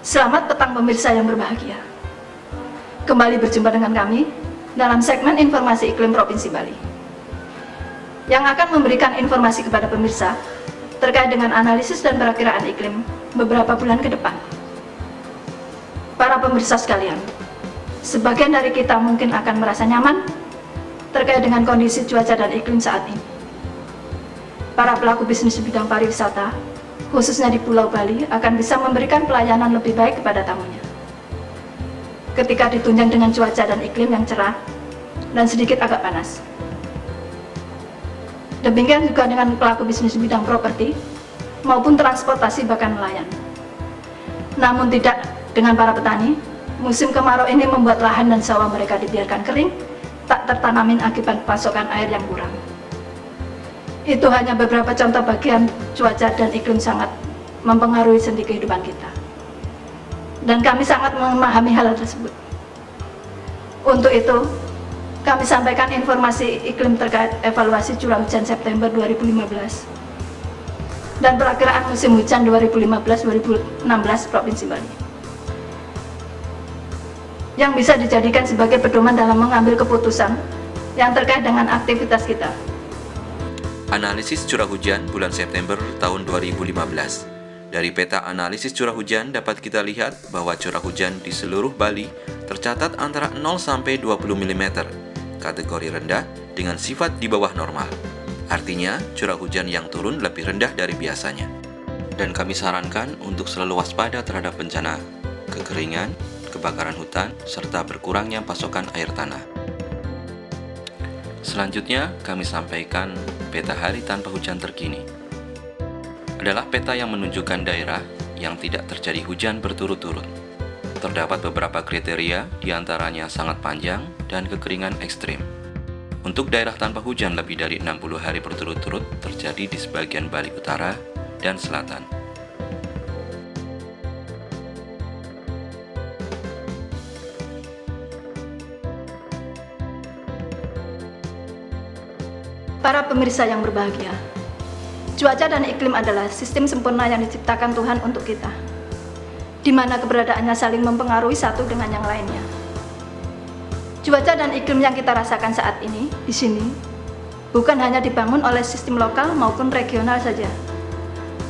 Selamat petang pemirsa yang berbahagia. Kembali berjumpa dengan kami dalam segmen informasi iklim Provinsi Bali yang akan memberikan informasi kepada pemirsa terkait dengan analisis dan perakiraan iklim beberapa bulan ke depan. Para pemirsa sekalian, sebagian dari kita mungkin akan merasa nyaman terkait dengan kondisi cuaca dan iklim saat ini. Para pelaku bisnis di bidang pariwisata, khususnya di Pulau Bali, akan bisa memberikan pelayanan lebih baik kepada tamunya. Ketika ditunjang dengan cuaca dan iklim yang cerah dan sedikit agak panas. Demikian juga dengan pelaku bisnis di bidang properti maupun transportasi bahkan nelayan. Namun tidak dengan para petani. Musim kemarau ini membuat lahan dan sawah mereka dibiarkan kering, tak tertanamin akibat pasokan air yang kurang. Itu hanya beberapa contoh bagian cuaca dan iklim sangat mempengaruhi sendi kehidupan kita. Dan kami sangat memahami hal tersebut. Untuk itu, kami sampaikan informasi iklim terkait evaluasi curah hujan September 2015 dan perakiraan musim hujan 2015-2016 Provinsi Bali, yang bisa dijadikan sebagai pedoman dalam mengambil keputusan yang terkait dengan aktivitas kita. Analisis curah hujan bulan September tahun 2015. Dari peta analisis curah hujan dapat kita lihat bahwa curah hujan di seluruh Bali tercatat antara 0 sampai 20 mm, kategori rendah dengan sifat di bawah normal. Artinya, curah hujan yang turun lebih rendah dari biasanya. Dan kami sarankan untuk selalu waspada terhadap bencana kekeringan, kebakaran hutan, serta berkurangnya pasokan air tanah. Selanjutnya, kami sampaikan peta hari tanpa hujan terkini. Adalah peta yang menunjukkan daerah yang tidak terjadi hujan berturut-turut. Terdapat beberapa kriteria, diantaranya sangat panjang dan kekeringan ekstrim. Untuk daerah tanpa hujan lebih dari 60 hari berturut-turut terjadi di sebagian Bali Utara dan Selatan. Para pemirsa yang berbahagia, cuaca dan iklim adalah sistem sempurna yang diciptakan Tuhan untuk kita, di mana keberadaannya saling mempengaruhi satu dengan yang lainnya. Cuaca dan iklim yang kita rasakan saat ini di sini bukan hanya dibangun oleh sistem lokal maupun regional saja.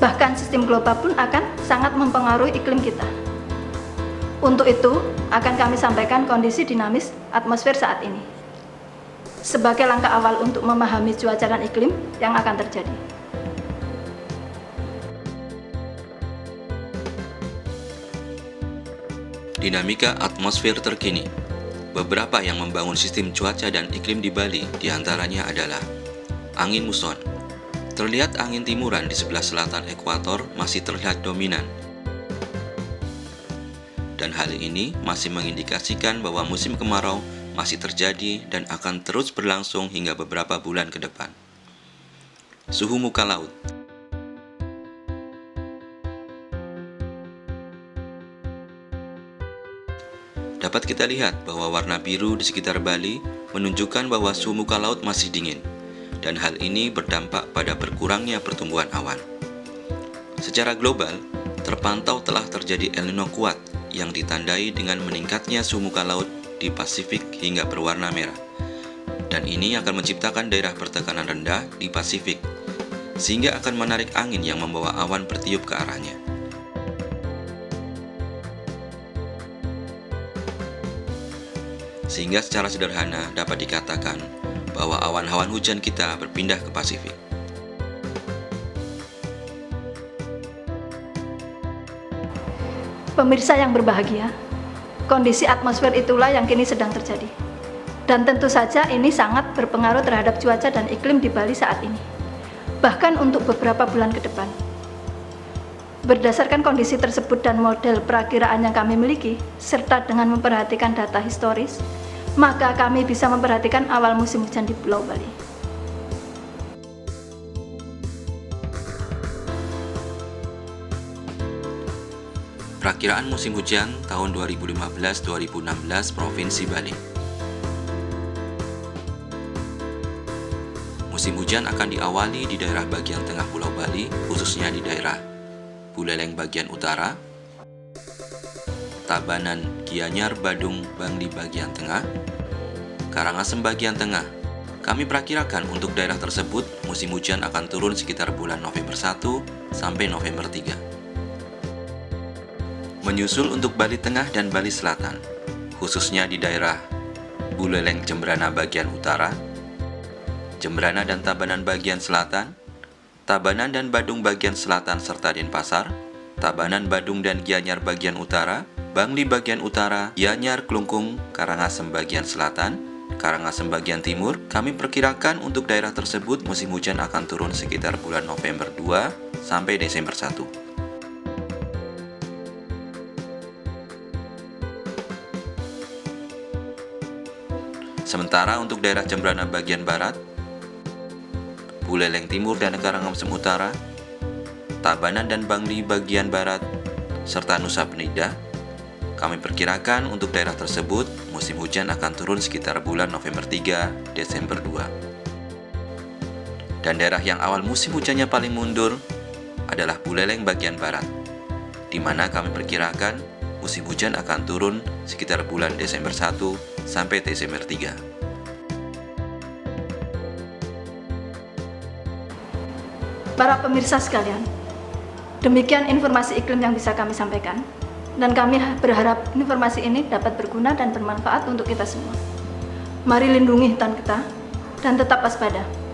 Bahkan sistem global pun akan sangat mempengaruhi iklim kita. Untuk itu, akan kami sampaikan kondisi dinamis atmosfer saat ini sebagai langkah awal untuk memahami cuaca dan iklim yang akan terjadi. Dinamika atmosfer terkini. Beberapa yang membangun sistem cuaca dan iklim di Bali diantaranya adalah angin muson. Terlihat angin timuran di sebelah selatan ekuator masih terlihat dominan. Dan hal ini masih mengindikasikan bahwa musim kemarau masih terjadi dan akan terus berlangsung hingga beberapa bulan ke depan. Suhu muka laut. Dapat kita lihat bahwa warna biru di sekitar Bali menunjukkan bahwa suhu muka laut masih dingin, dan hal ini berdampak pada berkurangnya pertumbuhan awan. Secara global, terpantau telah terjadi El Nino kuat yang ditandai dengan meningkatnya suhu muka laut di Pasifik hingga berwarna merah. Dan ini akan menciptakan daerah pertekanan rendah di Pasifik, sehingga akan menarik angin yang membawa awan bertiup ke arahnya. Sehingga secara sederhana dapat dikatakan bahwa awan-awan hujan kita berpindah ke Pasifik. Pemirsa yang berbahagia, kondisi atmosfer itulah yang kini sedang terjadi. Dan tentu saja ini sangat berpengaruh terhadap cuaca dan iklim di Bali saat ini, bahkan untuk beberapa bulan ke depan. Berdasarkan kondisi tersebut dan model perakiraan yang kami miliki, serta dengan memperhatikan data historis, maka kami bisa memperhatikan awal musim hujan di Pulau Bali. Perakiraan musim hujan tahun 2015-2016 Provinsi Bali. Musim hujan akan diawali di daerah bagian tengah Pulau Bali, khususnya di daerah Buleleng bagian utara, Tabanan, Gianyar, Badung, Bangli bagian tengah, Karangasem bagian tengah. Kami perakirakan untuk daerah tersebut musim hujan akan turun sekitar bulan November 1 sampai November 3. Menyusul untuk Bali Tengah dan Bali Selatan, khususnya di daerah Buleleng Jembrana bagian utara, Jembrana dan Tabanan bagian selatan, Tabanan dan Badung bagian selatan serta Denpasar, Tabanan, Badung dan Gianyar bagian utara, Bangli bagian utara, Gianyar, Klungkung, Karangasem bagian selatan, Karangasem bagian timur. Kami perkirakan untuk daerah tersebut musim hujan akan turun sekitar bulan November 2 sampai Desember 1. Sementara untuk daerah Jembrana bagian barat, Buleleng timur dan Karangasem utara, Tabanan dan Bangli bagian barat, serta Nusa Penida, kami perkirakan untuk daerah tersebut musim hujan akan turun sekitar bulan November 3, Desember 2. Dan daerah yang awal musim hujannya paling mundur adalah Buleleng bagian barat, di mana kami perkirakan musim hujan akan turun sekitar bulan Desember 1 sampai Desember 3. Para pemirsa sekalian, demikian informasi iklim yang bisa kami sampaikan, dan kami berharap informasi ini dapat berguna dan bermanfaat untuk kita semua. Mari lindungi hutan kita dan tetap waspada.